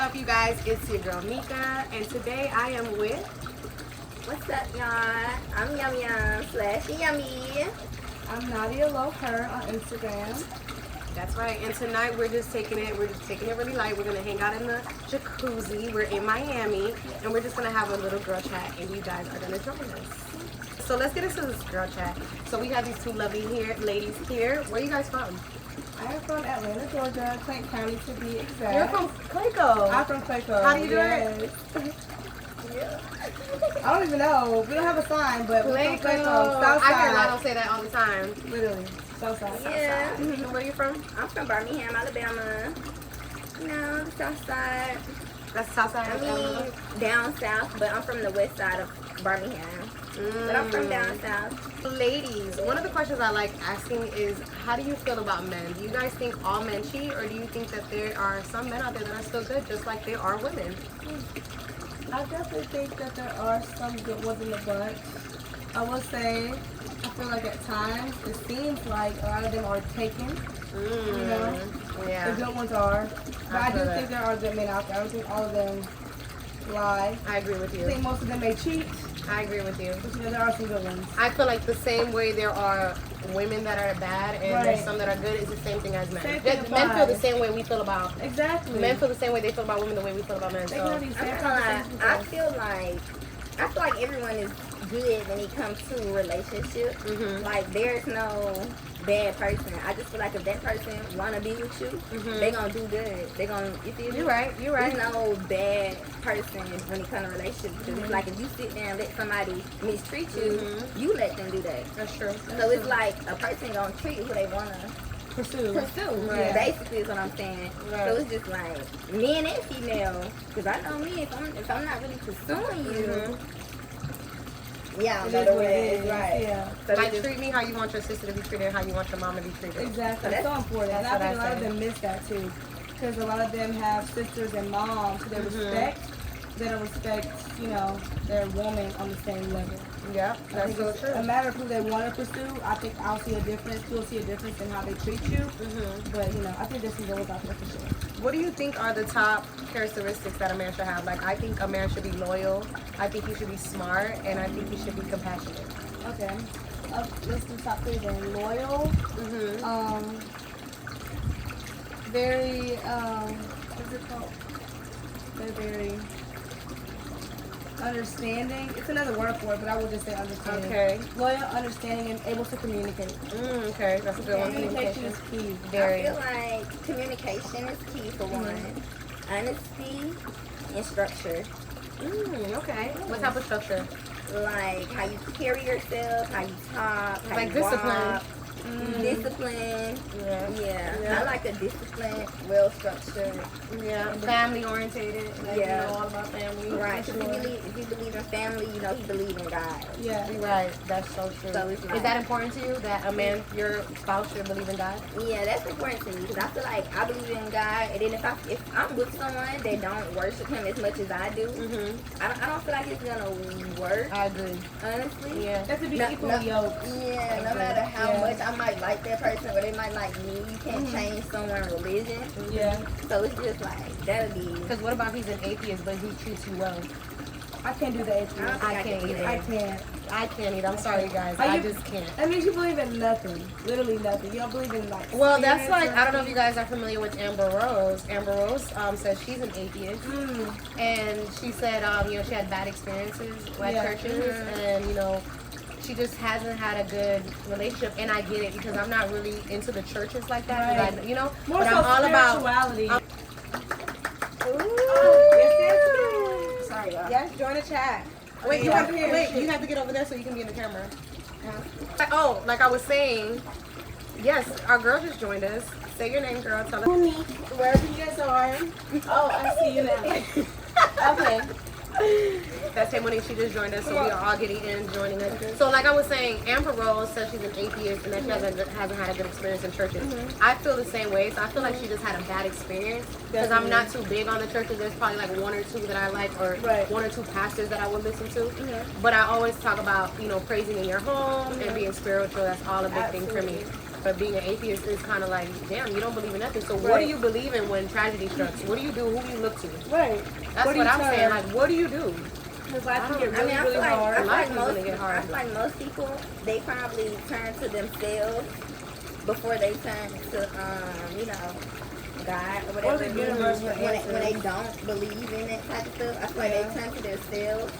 up, you guys? It's your girl Mika, and today I am with. What's up, y'all? I'm Yum Yum / Yummy. I'm Nadia Loher on Instagram. That's right. And tonight we're just taking it really light. We're gonna hang out in the jacuzzi. We're in Miami, and we're just gonna have a little girl chat, and you guys are gonna join us. So let's get into this girl chat. So we have these two lovely ladies here. Where are you guys from? I am from Atlanta, Georgia, Clayton County to be exact. You're from Clayco. I'm from Clayco. How do you do it? Yeah. I don't even know. We don't have a sign, but we're from Clayco. I hear Southside. Lotto say that all the time. Literally. Southside. Yeah. And where you from? I'm from Birmingham, Alabama. No, the south side. That's Southside. I mean, down south, but I'm from the west side of Birmingham. But I'm from down south. Ladies, one of the questions I like asking is, how do you feel about men? Do you guys think all men cheat, or do you think that there are some men out there that are still good, just like there are women? I definitely think that there are some good ones in the bunch. I will say, I feel like at times it seems like a lot of them are taken. You know? Yeah. The good ones are. But I do feel that. think there are good men out there. I don't think all of them lie. I agree with I you. think most of them may cheat, I agree with you. but you know, there are some good ones. I feel like the same way there are women that are bad and there's Right. some that are good is the same thing as men. Same thing Men feel applies. the same way we feel about Exactly. men feel the same way they feel about women the way we feel about men. They So can have these same conversations with I us. feel like everyone is good when it comes to a relationship. Mhm. Like there's no bad person. I just feel like if that person wanna be with you, they gonna do good. They gonna, you feel me? you're right. There's no bad person when it comes to relationships. Because it's like if you sit there and let somebody mistreat you, you let them do that. That's true. So it's like a person gonna treat who they wanna Pursue. pursue. Right. Basically is what I'm saying. Right. So it's just like men and female. Because I know me, if I'm not really pursuing you, yeah, It no, is the what way it it is right. Yeah. So Like, it's just, treat me how you want your sister to be treated, how you want your mom to be treated. Exactly. So It's so important. And that's I think what a I lot of say. them miss that too. Because a lot of them have sisters and moms who they respect. They don't respect, you know, their woman on the same level. Yeah, I that's think so it's true. a matter of who they want to pursue. I think I'll see a difference. You'll see a difference in how they treat you. But, you know, I think there's some goals out there for sure. What do you think are the top characteristics that a man should have? Like, I think a man should be loyal. I think he should be smart, and I think he should be compassionate. Okay. Let's do top three then. Loyal. Very, what's it called? They're very understanding. It's another word for it, but I will just say understanding. Okay. Loyal, understanding, and able to communicate. Okay, that's a good one. Communication is key. Very. I feel like communication is key for one. Honesty and structure. Okay. What type of structure? Like how you carry yourself, how you talk, how Like you discipline. walk. Discipline. Yeah. Yeah. I like a discipline, well structured. Yeah. Family orientated. Like, Yeah. You know all about family. Right. For 'Cause sure. if you believe in family, you know he believe in God. Yeah. Right. That's so true. So it's Is like- that important to you that a man, your spouse, should believe in God? Yeah, that's important to me because I feel like I believe in God, and then if I'm with someone that don't worship Him as much as I do, I don't feel like it's gonna work. I agree. Honestly. Yeah. They have to be No, equally yoked. Yeah, no matter how Yeah. much I might like that person or they might like me, you can't change someone's religion. Yeah. So it's just like that'll be. Because what about he's an atheist, but he treats you well? I can't do the I atheist. don't think I can't do either. that. I can't. I can't either. I'm sorry, you guys. Are I you- just can't. That means you believe in nothing. Literally nothing. You don't believe in like. Well, that's spirits like, or I don't know if you guys are familiar with Amber Rose. Amber Rose says she's an atheist. And she said, you know, she had bad experiences at Yeah. churches. And, you know, she just hasn't had a good relationship. And I get it because I'm not really into the churches like that. 'Cause Right. I, you know, More but so I'm all about. spirituality. Sorry, y'all. Yes, join the chat. Wait, you Yeah. have to, wait, you have to get over there so you can be in the camera. Oh, like I was saying, yes, our girl just joined us. Say your name, girl. Tell us. Wherever you guys are. Oh, I see you now. Okay. That's Monique. She just joined us, so we are all getting in, joining us. So, like I was saying, Amber Rose says she's an atheist and that she hasn't had a good experience in churches. I feel the same way, so I feel like she just had a bad experience because I'm not too big on the churches. There's probably like one or two that I like, or one or two pastors that I would listen to. But I always talk about, you know, praising in your home and being spiritual. That's all a big thing for me. But being an atheist is kind of like, damn, you don't believe in nothing. So what do you believe in when tragedy strikes? What do you do? Who do you look to? Right. That's what I'm saying. Like, what do you do? Because life can get I really, mean, I really feel like, hard. I feel Life like is most, gonna get hard. I feel like most people, they probably turn to themselves before they turn to, you know, God or whatever. the universe for when they don't believe in that type of stuff, I feel like they turn to themselves.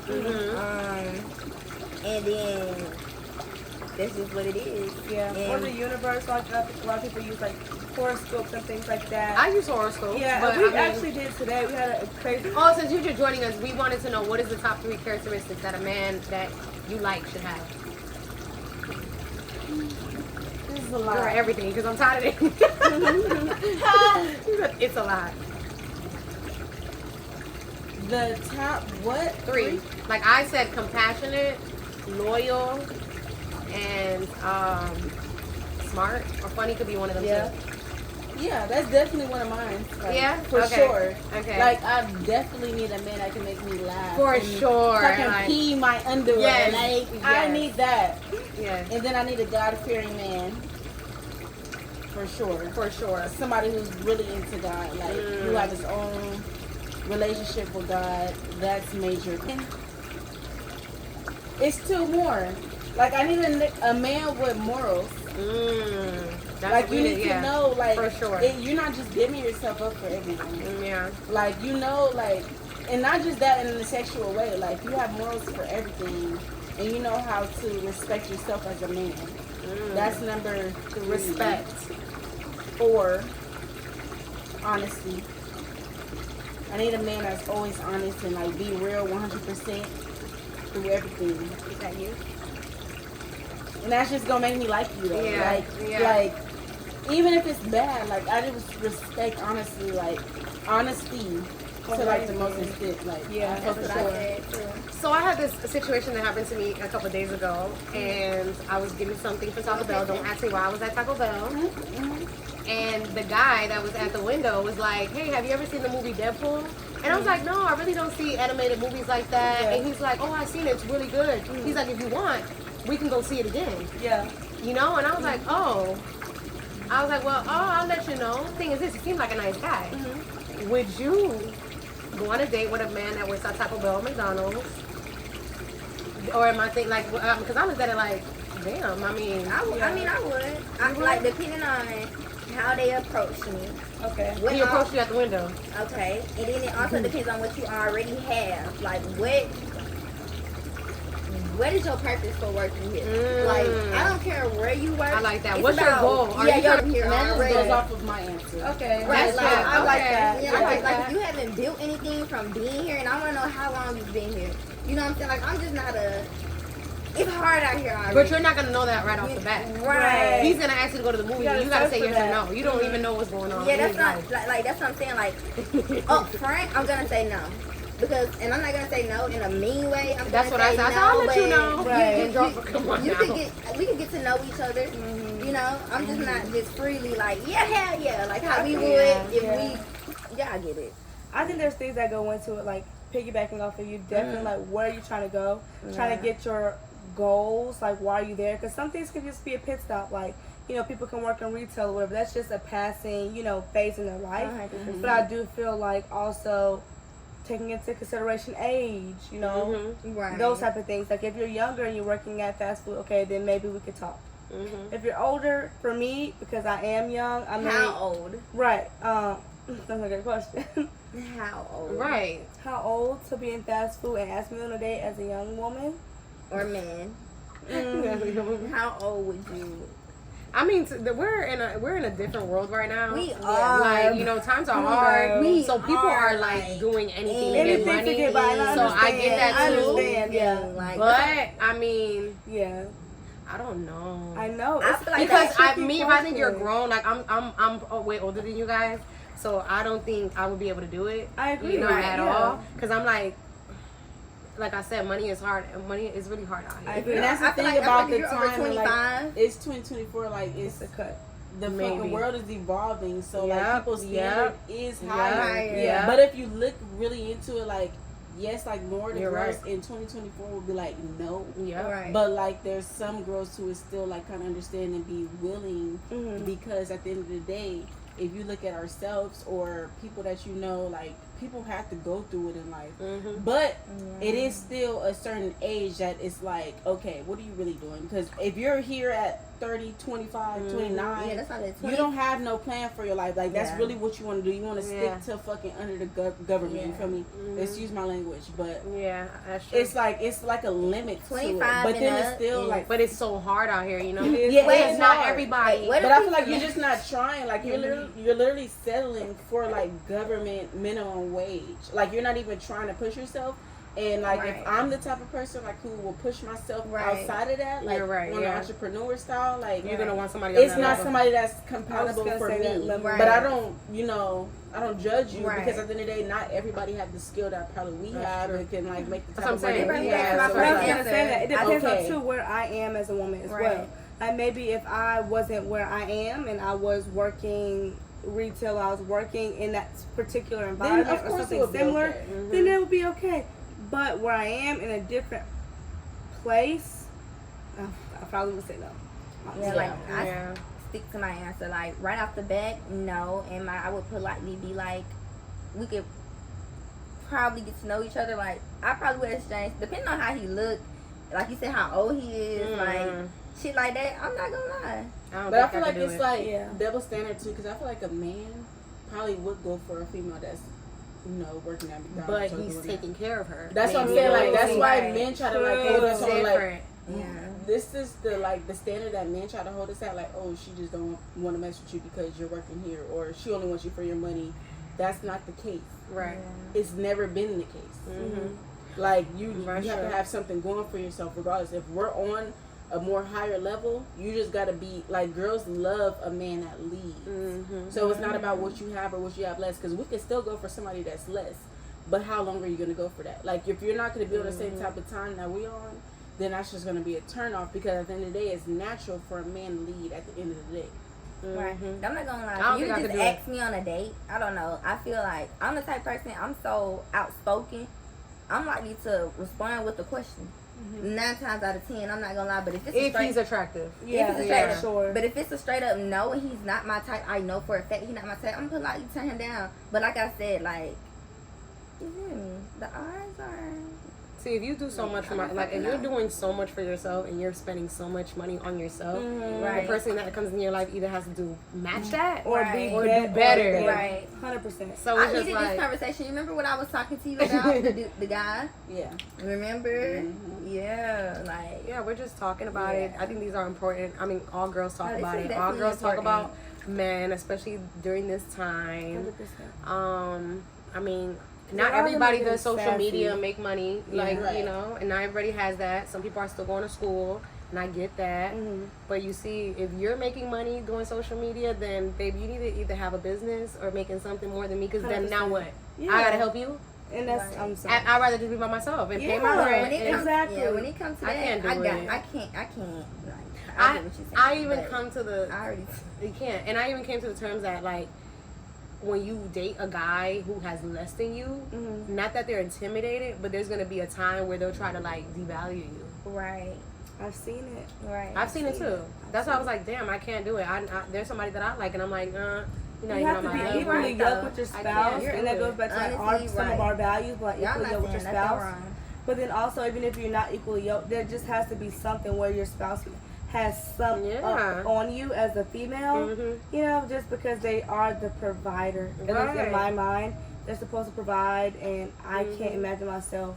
And then that's just what it is. Yeah. And Or the universe, like a lot of people use like horoscopes and things like that. I use horoscopes. Yeah, but and we I mean, actually did today. We had a crazy. Oh, since you're just joining us, we wanted to know what is the top 3 characteristics that a man that you like should have. This is a Or lot. everything, because I'm tired of it. It's a lot. The top what? 3. Like I said, compassionate, loyal, and smart or funny could be one of them Yeah. too. Yeah, that's definitely one of mine. Like, Yeah? for Okay. sure. Okay. Like I definitely need a man that can make me laugh. For and sure. I can Like, pee my underwear. Yes, Like I yes. need that. yeah, And then I need a God-fearing man. For sure. for sure. Somebody who's really into God, like who have his own relationship with God. That's major. And it's 2 more. Like I need a man with morals. That's Like you weird, need yeah. to know, like For sure. you're not just giving yourself up for everyone. Yeah. Like you know, like, and not just that in a sexual way. Like you have morals for everything, and you know how to respect yourself as a man. That's number 3. Respect. 4, honesty. I need a man that's always honest and like be real 100% through everything. is that you? And that's just gonna make me like you though. Yeah, Like, yeah. like even if it's bad, like I just respect honestly, like honesty to like the most extent. Like Yeah, for That's what I sure. said too. So I had this situation that happened to me a couple of days ago, and I was getting something for Taco Bell. Don't ask me why I was at Taco Bell. And the guy that was at the window was like, "Hey, have you ever seen the movie Deadpool?" And I was like, "No, I really don't see animated movies like that." Yeah. And he's like, "Oh, I've seen it. It's really good." He's like, "If you want, we can go see it again." Yeah. You know? And I was like, "Oh." I was like, "Well, I'll let you know." Thing is, this he seemed like a nice guy. Would you go on a date with a man that works at Taco Bell or McDonald's? Or am I thinking like, because I looked at it like, damn. I mean, I would. I mean, I would. I, like depending on how they approach me. Okay. What he approached you at the window. Okay, and then it also depends on what you already have. Like, what is your purpose for working here? Like, I don't care where you work. I like that. It's What's your about- goal? Are Yeah, you you're trying to- here And that just already. goes off of my answer. Right, Okay. That's like, good. I like Okay. that. Yeah, I like, like that. if you haven't built anything from being here, and I want to know how long you've been here. You know what I'm saying? Like, I'm just not a. It's hard out here already. But you're not gonna know that right off the bat. Right. He's gonna ask you to go to the movie. You gotta and you gotta search say for yes or that. no. You don't even know what's going on. Yeah, in that's his not life. like that's what I'm saying. Like up front, I'm gonna say no because, and I'm not gonna say no in a mean way. I'm That's gonna what I say said. I said, no, I'll let you but know. Right. And drop- come on you now. can we can get to know each other. You know, I'm just not just freely like hell yeah, like how we would Yeah, if yeah. we. Yeah, I get it. I think there's things that go into it, like piggybacking off of you. Definitely, like where are you trying to go? Trying to get your goals. Like why are you there? Because some things can just be a pit stop. Like people can work in retail or whatever. That's just a passing phase in their life. 100%. But I do feel like also taking into consideration age. Right. Those type of things. Like if you're younger and you're working at fast food, okay, then maybe we could talk. If you're older, for me, because I am young, I mean, How old? right? That's a good question. How old? Right. How old to be in fast food and ask me on a date as a young woman? Or man? How old would you? I mean, we're in a different world right now. We Yeah, are. like times are hard. We So people are, are like doing anything to Anything get to money. get by. And I So I understand. get that I too. understand. Yeah. Like, But I mean, Yeah. I don't know. I know. I It's feel like Because a tricky if I think you're question. grown, like I'm way older than you guys, so I don't think I would be able to do it. I agree. Right, at yeah. all. Because I'm like I said, money is hard. Money is really hard out here. I agree. And that's the I feel thing like about if the you're over time. and, like, 25. it's 2024. Like it's a cut. the Maybe. fucking world is evolving. So Yep, like people's standard is yep, higher. yep. Yeah. But if you look really into it, like yes, like more the You're girls right. in 2024 will be like no. Yeah. Right. But like there's some girls who is still like kind of understand and be willing Mhm. because at the end of the day, if you look at ourselves or people that you know, like people have to go through it in life. Mm-hmm. But it is still a certain age that it's like, okay, what are you really doing? Because if you're here at 30, 25, 29, Yeah, that's not it. you don't have no plan for your life. Like that's Yeah. really what you want to do. You want to stick Yeah. to fucking under the government. You Yeah. feel me? Excuse my language, but Yeah, that's true. it's like a limit to it. 25 But and then it's up still is- like. But it's so hard out here, you know. Yeah, But it's it's not hard. everybody. Like, what But if I feel like people- you're just not trying. Like you're literally settling for like government minimum wage. Like you're not even trying to push yourself. And like Right. if I'm the type of person like who will push myself Right. outside of that, like You're right, on yeah. the entrepreneur style, like You're gonna want somebody else. it's not somebody that's compatible gonna for say that me. level. But I don't, I don't judge you Right. because at the end of the day, not everybody have the skill that probably we That's have true. and can like make the That's type what of I'm saying. money we Everybody have. has So my But I it's was like, gonna say that it depends Okay. on too where I am as a woman as Right. well. Like maybe if I wasn't where I am and I was working retail, I was working in that particular then environment of or course it something would be similar, okay. then it would be okay. But where I am in a different place, I probably would say no. Yeah, like I Yeah. stick to my answer. Like right off the bat, no. And I would politely be like, we could probably get to know each other. Like I probably would exchange, depending on how he looked. Like you said, how old he is, like shit like that. I'm not gonna lie. But I feel like could do it's it. like Yeah. double standard too, because I feel like a man probably would go for a female that's, working at McDonald's. But or he's doing taking care of her. That's what I'm Maybe saying. Like it's that's why Right. men try to like True. hold us on like. different. Yeah. This is the standard that men try to hold us at, like, oh, she just don't want to mess with you because you're working here, or she only wants you for your money. That's not the case. Right. It's never been the case. Mm-hmm. Like you Right, have sure. to have something going for yourself, regardless. If we're on a more higher level, you just gotta be like, girls love a man that leads. Mm-hmm. So it's not about what you have or what you have less, because we can still go for somebody that's less. But how long are you gonna go for that? Like if you're not gonna be on the same type of time that we on, then that's just gonna be a turn off, because at the end of the day, it's natural for a man to lead at the end of the day. Right. Mm-hmm. I'm not gonna I lie. don't If you think I just could do it. ask me on a date, I don't know. I feel like I'm the type of person, I'm so outspoken. I'm likely to respond with a question. 9 times out of 10, I'm not gonna lie. But if it's a If straight, he's attractive. Yeah, it's a yeah, straight up, sure. but if it's a straight up no and he's not my type, I know for a fact he's not my type. I'm politely turn him down. But like I said, like, you feel me? The odds are. See, if you do so much for like, if you're doing so much for yourself and you're spending so much money on yourself, Right. the person that comes in your life either has to do match that Or Right. be or be- do better. Right. 100%. So I it's just needed like, this conversation. You remember what I was talking to you about? the guy? Yeah. Remember? Yeah, like. yeah, we're just talking about it. I think these are important. I mean, all girls talk No, this about is it. All definitely girls talk important. about men, especially during this time. 100%. I mean, A not lot of them everybody are does social getting media sassy. and make money, Yeah. like, Right. you know, and not everybody has that. Some people are still going to school, and I get that. But you see, if you're making money doing social media, then, baby, you need to either have a business or making something more than me, because then now 100%. what? Yeah. I got to help you? And that's, Right. I'm sorry. I'd rather just be by myself and pay Yeah. my When rent. it and- comes, Exactly. yeah, when it comes to I that, can't do I can't. it. Like, I get what I you're saying. I even but come to the I already. you can't, and I even came to the terms that, like, when you date a guy who has less than you, not that they're intimidated, but there's gonna be a time where they'll try to like devalue you. Right. I've seen it. Right. I've seen it too. That's why I was like, damn, I can't do it. There's somebody that I like, and I'm like, you're not You even have on to my be level. equally right, yoked though. with your I spouse, can't and that do goes it. back to like Honestly, some of right. our values, but like Y'all equally not yoked with saying your nothing spouse. wrong. But then also, even if you're not equally yoked, there just has to be something where your spouse has some Yeah. on you as a female. Mhm. You know, just because they are the provider. At least Right. in my mind, they're supposed to provide, and I can't imagine myself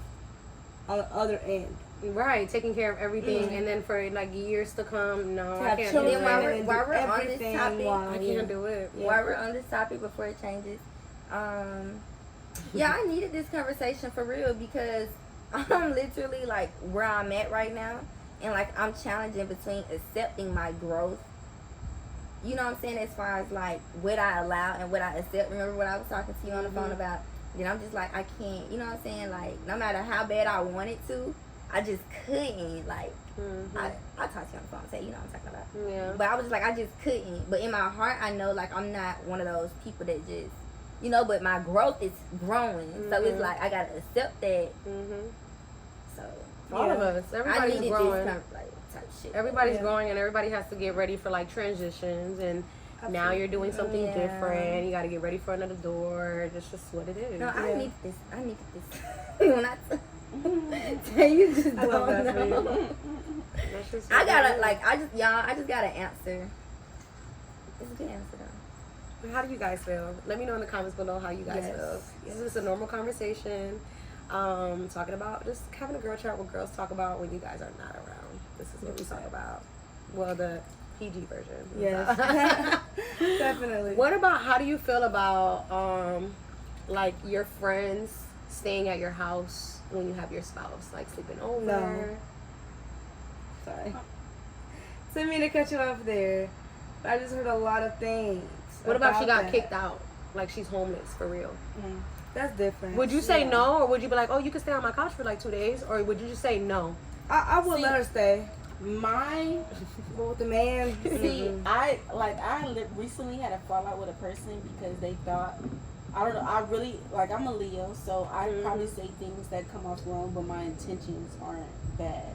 on the other end. Right, taking care of everything, and then for like years to come, no, To I have can't do children And then it. and while do we're on this everything topic, while I can't do it. Yeah. While we're on this topic before it changes, yeah, I needed this conversation for real because I'm literally like where I'm at right now, and like I'm challenging between accepting my growth. You know what I'm saying? As far as like what I allow and what I accept. Remember what I was talking to you on the phone about? Then I'm just like I can't. You know what I'm saying? Like no matter how bad I wanted to, I just couldn't. Like I talk to you on the phone, say you know what I'm talking about. Yeah. But I was just like, I just couldn't. But in my heart, I know like I'm not one of those people that just you know, but my growth is growing. So it's like I gotta accept that. So All of us, I everybody's needed growing. this kind of like type shit. Everybody's Yeah. growing, and everybody has to get ready for like transitions. And now you're doing something Yeah. different. You got to get ready for another door. That's just what it is. No, I Yeah. needed this. I needed this. When I tell you, just I love don't that for know. you. That's just I what gotta it is. like I just gotta answer. It's a good answer though. How do you guys feel? Let me know in the comments below how you guys Yes. feel. This is a normal conversation. Talking about just having a girl chat what girls talk about when you guys are not around. This is what we talk about. Well, the PG version. Yes. Definitely. What about, how do you feel about like your friends staying at your house when you have your spouse, like sleeping over? No. Sorry. Didn't mean to cut you off there. But I just heard a lot of things. What about she got that. kicked out? Like she's homeless for real. That's different. Would you say Yeah. no, or would you be like, oh, you can stay on my couch for like 2 days, or would you just say no? I would See- let her stay. Mine. But with the man, See, recently had a fallout with a person because they thought, I don't know, I really, like, I'm a Leo, so I probably say things that come off wrong, but my intentions aren't bad.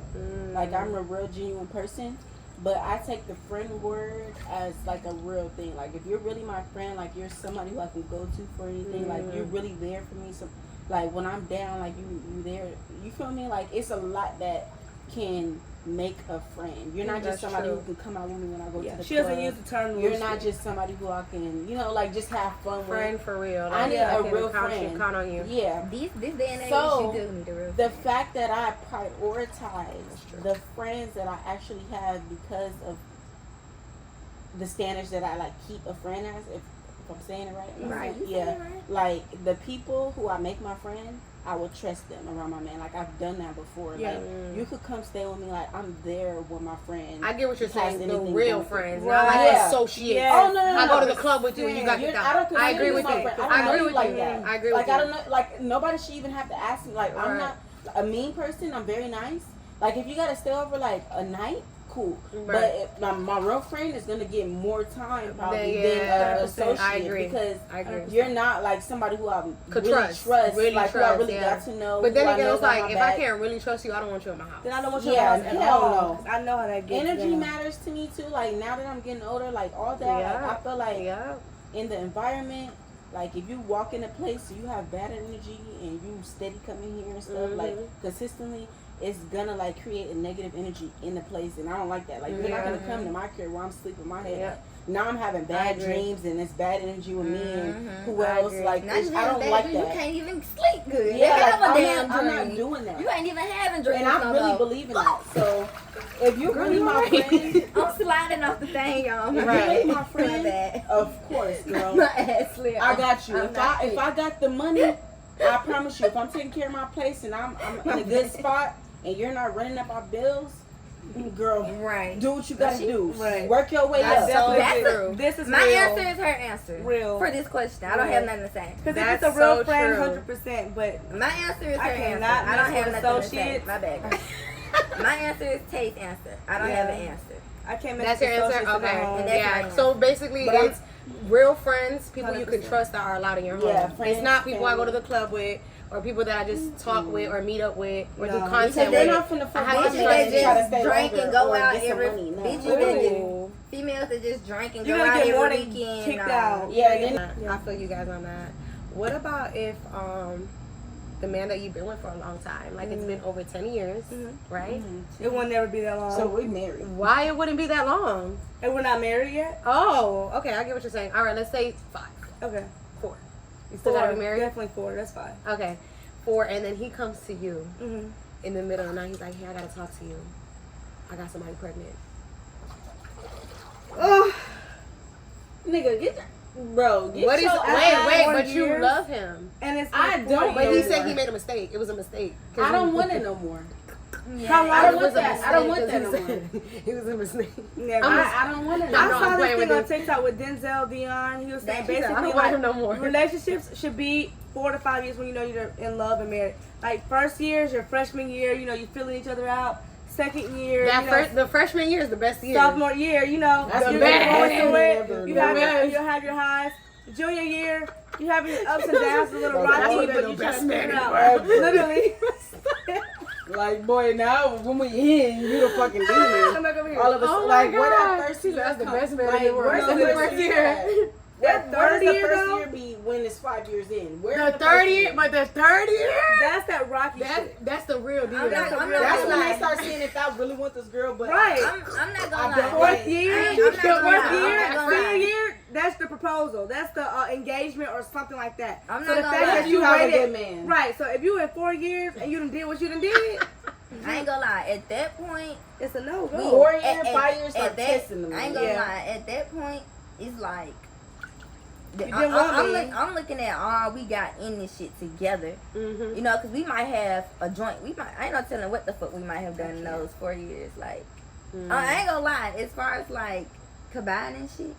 Like, I'm a real genuine person, but I take the friend word as like a real thing. Like, if you're really my friend, like, you're somebody who I can go to for anything, like, you're really there for me. So, like, when I'm down, like, you there, you feel me? Like, it's a lot that can make a friend. You're not just That's somebody true. who can come out with me when I go to the she club. doesn't use the term. You're not just somebody who I can, you know, like, just have fun Friend with. for real. I need I a can real count friend. Count on you. Yeah. This day and age, So, you do need a real The friend. fact that I prioritize the friends that I actually have because of the standards that I like keep a friend as, if I'm saying it right. Right, you Yeah. saying it right. Like, the people who I make my friend, I will trust them around my man. Like, I've done that before. Yeah. Like, you could come stay with me. Like, I'm there with my friend. I get what you're Has saying. The anything real going- friends, Right. not like Yeah. associates. Yes. Oh, no, no, I no. go to the club with you and you got You're- kicked I out. don't I consider agree you with my you. friend. I I don't know agree you with like you. that. I agree Like, with I you. don't know. Like, nobody should even have to ask me. Like, I'm Right. not a mean person. I'm very nice. Like, if you gotta stay over like a night, cool. Right. But if my real friend is gonna get more time probably Yeah, than an 100%. associate. I agree. Because I agree. you're not like somebody who I Could really trust. trust. Really like, who I trust, really yeah. got to know. But then who I again, know it's got like, my if back. I can't really trust you, I don't want you in my house. Then I don't want you Yeah, at hell all. no. 'Cause I know how that gets Energy down. matters to me too. Like, now that I'm getting older, like all that, Yeah. like, I feel like Yeah. in the environment, like, if you walk in a place and you have bad energy and you steady coming here and stuff, like, consistently, it's gonna like create a negative energy in the place, and I don't like that. Like, you're not gonna come to my crib where I'm sleeping my head. Yeah. Like, now I'm having bad agree. dreams and it's bad energy with me and who I else. agree. Like, Not it's, even I don't that, like you that. can't even sleep good. Yeah, You have like, a damn I'm dream. not doing that. You ain't even having dreams. And I no really more. believe in that. So, if you're really my right. friend, I'm sliding off the thing, y'all. if you're Right. really my My friend, bad. of course, girl. My ass slipped. I got you. I'm If not I fit. got the money, I promise you, if I'm taking care of my place and I'm in a good spot and you're not running up our bills, girl, Right. do what you gotta do. Right. Work your way That's up. so Definitely true. This is My real. answer is her answer. Real. For this question. I don't have nothing to say. Because if That's it's a real so friend, true. 100%. But My answer is her I answer. cannot I don't mess have with nothing to say. associates. My bad. girl. My answer is Tate's answer. I don't have an Yeah. answer. I can't mess That's with your answer? associates Okay. at home. And that's my Yeah. answer. So basically, But I'm- it's real friends, people you can 100%. trust that are allowed in your home. Yeah, It's friends, not people I go to family. the club with, or people that I just talk with or meet up with or do No. content Because They're with. not finna I have fuck to Bitches with trust that you you. try to just stay drink over and go or out get some every money. No. bitches that Ooh. just females that just drink and You're go gonna out get more every than weekend. kicked nah. out. Yeah, then I feel you guys on that. What about if the man that you've been with for a long time, like it's been over 10 years, right? It will never be that long. so we married. Why it wouldn't be that long? and we're not married yet? Oh, okay, I get what you're saying. All right, let's say 5, Okay. 4. You still gotta be married? Definitely 4. That's fine. Okay, 4, and then he comes to you Mm-hmm. in the middle of the night. He's like, "Hey, I gotta talk to you. I got somebody pregnant." Oh, Nigga, get that. Bro, get What is? your Wait, ass wait, more but you years. love him. and it's I been don't, 4 But he years. said he made a mistake. It was a mistake. I don't want it no more. How long I don't It want was a that. I don't mistake want that 'cause no he more. said it was a mistake. Never. I don't want it no I know, more. saw I'm this playing thing with on you. TikTok with Denzel Dion. He was saying He said, I basically don't want him like no more. relationships should be 4 to 5 years when you know you're in love and married. Like first year is your freshman year, you know, you're feeling each other out. Second year, That you know, the freshman year is the best year. sophomore year, you know, That's you're the best. going through it. Ever. You The have best. you'll have your highs. Junior year, You having your ups and downs, a little That's rocky, what but the you best trying to man figure it ever. out. Literally. Like, boy, now when we in, you the fucking demon. Come back over here. All of us, Oh my like, where God. that first She's year like the come- best man in like, the world. Where's No, the the first first year? year. That Where's third the year, first though? year be when it's 5 years in? Where's The first third year? year, but the third year. That's that rocky shit. That's the real deal. I'm not That's gonna when lie. they start seeing if I really want this girl. But Right. I'm not I gonna don't lie. Fourth year, I'm not gonna fourth lie. year, I'm not gonna senior lie. year, that's the proposal. That's the engagement or something like that. I'm so not the gonna fact lie. that you have a waited, good man. right? So if you in 4 years and you done did what you done did, I ain't gonna lie. At that point, it's a no we- go. 4 years, at- 5 years, start at that, testing them. I ain't gonna Yeah. lie. At that point, it's like You didn't want me. I'm looking at all we got in this shit together. Mm-hmm. You know, because we might have a joint. I ain't no telling what the fuck we might have done in those 4 years. Like, I ain't gonna lie. As far as like combining shit,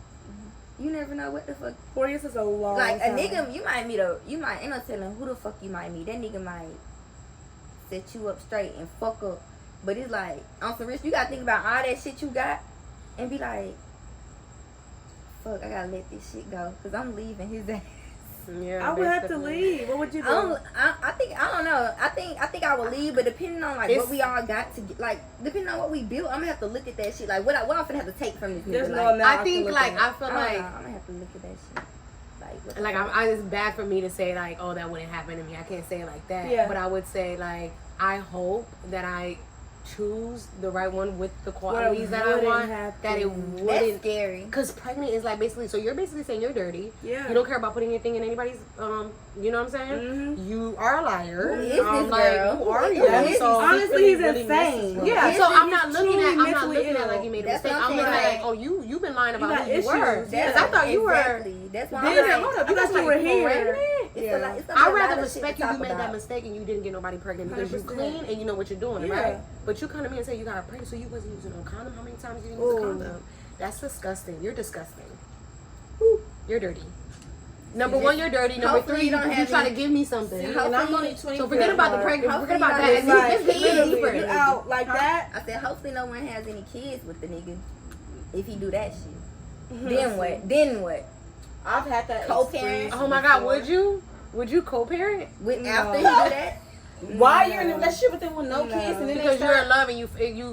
you never know what the fuck. 4 years is a long Like a time. nigga, you might ain't no telling who the fuck you might meet. That nigga might set you up straight and fuck up. But it's like on some risk, you gotta think about all that shit you got and be like, fuck, I gotta let this shit go because I'm leaving his ass. Yeah, I would have to basically. leave. What would you do? I don't know. I think I would leave, but depending on like It's- what we all got to get, like depending on what we built, I'm gonna have to look at that shit. Like what I'm gonna have to take from this nigga. There's no like, amount I think can like look I at. feel I don't like know, I'm gonna have to look at that shit. Like what the like fuck? it's bad for me to say like, oh, that wouldn't happen to me. I can't say it like that. Yeah. But I would say like, I hope that I choose the right one with the qualities that I wouldn't want. happen. That it That's wouldn't. scary. Because pregnant is like basically, so you're basically saying you're dirty. Yeah. You don't care about putting anything in anybody's, you know what I'm saying? Mhm. You are a liar. Who is this like, girl? who are Who you? is So, Honestly, he's really insane. messes Yeah. with so me. I'm not looking truly at, I'm not mentally looking at ill. like you made a That's mistake. what I'm I'm looking at saying. like, oh, you've been lying about got who you issues. were. Yeah. Because I thought you were. Exactly. That's why Then- I'm like, hold up, I you thought was you like were here. pregnant? it's Yeah. a lot, it's a I'd lot rather of respect shit to you talk made that about. mistake and you didn't get nobody pregnant because you 100%. clean and you know what you're doing, Yeah. right? But you come to me and say you got pregnant, so you wasn't using no condom. How many times you didn't use a Ooh. condom? That's disgusting. You're disgusting. Whew. You're dirty. Number one, you're dirty. Number Hopefully three, you don't you have try to any- give me something. See, and I'm only hopefully- 20. So forget about the pregnant. Forget about that. Hopefully Let's not. get Literally, deeper. you out like that. I said, hopefully no one has any kids with the nigga. If he do that shit, then what? Then what? I've had that Co-parent? experience. Oh my God, before. would you? Would you co-parent? With No. after he do that? Why you're in a relationship with them with no No. kids and then Because they you're start? in love and you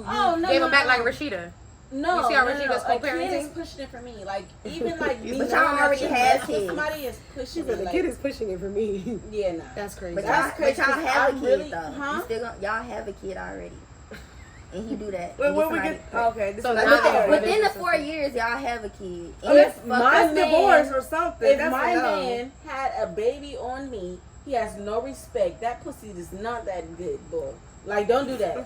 Oh, no, gave no, him back no. like Rashida. No, You see how no, Rashida's A kid co-parenting? is pushing it for me. Like even like me. But growing y'all up, already shit, have like, kids. Somebody is pushing me. Like, is pushing it for me. yeah, nah. That's crazy. But That's y'all, crazy, but y'all 'cause have a I'm kid really- though. huh? You still y'all have a kid already, and he do that. Wait, and where we somebody get? pregnant. Okay, this So is now another they're- story. Within the 4 years, y'all have a kid. Oh, And that's it's my fucked that's up. man- divorce or something. If That's my a no. man had a baby on me, he has no respect. That pussy is not that good, boy. Like, don't do that.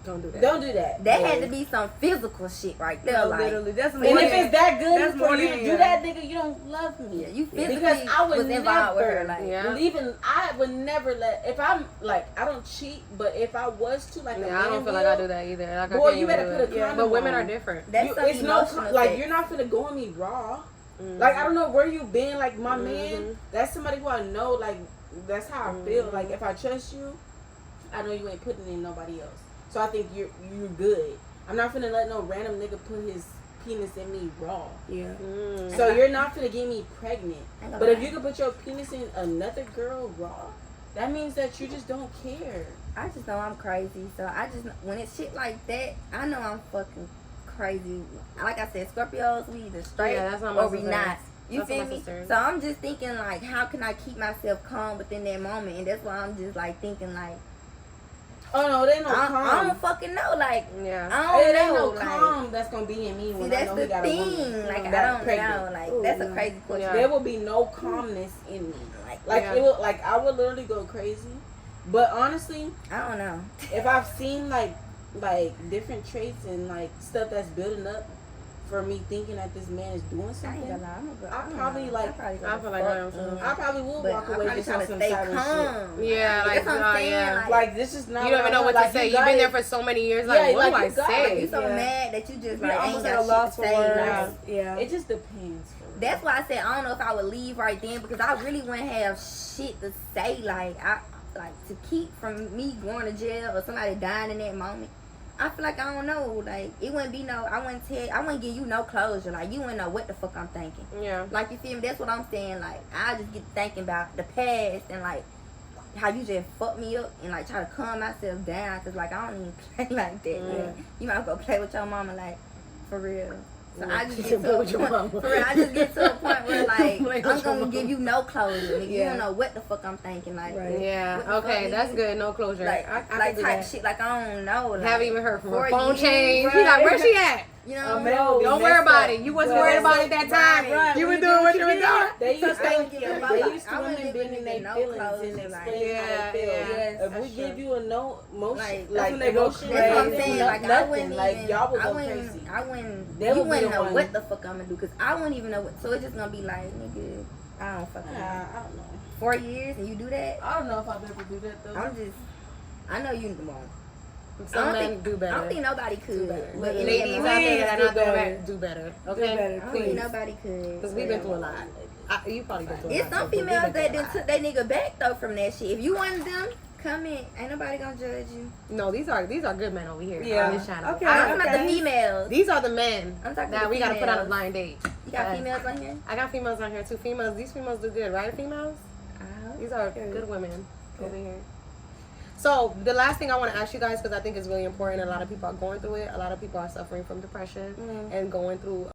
Don't do that. Don't do that. That boy. had to be some physical shit right there. No, like, literally, that's more. And if than- it's that good that's for more you to than- do that, nigga, you don't love me. yeah, you physically Because I would was involved with her. never Like, Yeah. leaving. I would never let. If I'm like, I don't cheat, but if I was to, like, a Yeah, man I don't feel will, like I do that either. Like, I Boy, can't you even better do put a it. condom But women on. are different. that's You, some it's no emotional like sex. you're not gonna go on me raw. Mhm. Like I don't know where you been. Like my Mhm. man, that's somebody who I know. Like that's how I feel. Mhm. Like if I trust you, I know you ain't putting in nobody else. So I think you're good. I'm not finna let no random nigga put his penis in me raw. Yeah. Mm. So you're not finna get me pregnant. Ain't gonna But if lie. you can put your penis in another girl raw, that means that you just don't care. I just know I'm crazy. So I just when it's shit like that, I know I'm fucking crazy. Like I said, Scorpios, we either straight Yeah, that's not my or we sister. not. You That's feel what my me? sister is. So I'm just thinking like, how can I keep myself calm within that moment? And that's why I'm just like thinking like, Oh no, it ain't no I calm. don't fucking know. Like Yeah. I It don't ain't no know. Like, calm that's gonna be in me see, when I that's know the he got a thing. woman. Like I that's don't pregnant. know. Like Ooh. that's a crazy question. Yeah. There will be no calmness in me. Like Yeah. it will, like I would literally go crazy. But honestly, I don't know. if I've seen like different traits and like stuff that's building up for me thinking that this man is doing I ain't something, gonna lie. I'm gonna go. I don't probably, know. like- I probably I feel like I am too. I probably will But walk I'm away probably just trying on to some stay silent shit. calm. Yeah, Like, that's what I'm saying. yeah. Like, Like this is not. You don't even know what to say. You've been there for so many years. Like, Yeah, what do like, I you got say? you so Yeah. mad that you just You're like almost ain't at a got loss shit for to say. words. Like, Yeah. It just depends. For me. that's why I said I don't know if I would leave right then because I really wouldn't have shit to say. Like I like to keep from me going to jail or somebody dying in that moment. I feel like I don't know. Like it wouldn't be no. I wouldn't give you no closure. Like you wouldn't know what the fuck I'm thinking. Yeah. Like you feel me? That's what I'm saying. Like I just get thinking about the past and like how you just fuck me up and like try to calm myself down. Cause like I don't even play like that. Like, you might go play with your mama like for real. So I just get to a point, for real, I just get to a point where like I'm gonna give you no closure. Nigga. You don't know what the fuck I'm thinking. Like Yeah. what the Okay, fuck, that's nigga? good. No closure. Like I like do type that. shit. Like I don't know. Like, Haven't even heard from her. 4 Phone years, change. right? She's like, where she at? You know, man, Don't worry about it. You wasn't worried about it that time. Right. You were doing what you were doing. They used I don't to, give a fuck. they used to I women wouldn't being give in their no feelings closure, and like- explaining how Yeah, they feel. yes, If that's we give true. you a no motion, Like, that's like when they go emotion, crazy. That's what I'm Crazy. saying. Like I nothing, wouldn't like even. y'all would I go wouldn't. crazy. I wouldn't. They You would be wouldn't the know one. what the fuck I'm gonna do because I wouldn't even know what. So it's just gonna be like, nigga, I don't fucking know. I don't know. 4 years and you do that. I don't know if I've ever do that though. I'm just. I know you won't. Some men do I better. don't think nobody could. better. But The in ladies that out there that are not doing better. that, do better. Okay? better, I don't think please. nobody could. Because we've been through a lot. You probably been through a lot. It's some too, but we've females been through that a done lot. took that nigga back though from that shit. If you one of them, come in. Ain't nobody gonna judge you. No, these are good men over here Yeah. on this channel. Okay. I'm talking about the okay. females. These are the men I'm talking that about we gotta put on a females. blind date. You got Uh, females on here? I got females on here too. These females do good, right? Females? I hope. These are good women over here. So the last thing I want to ask you guys, because I think it's really important, a lot of people are going through it. A lot of people are suffering from depression and going through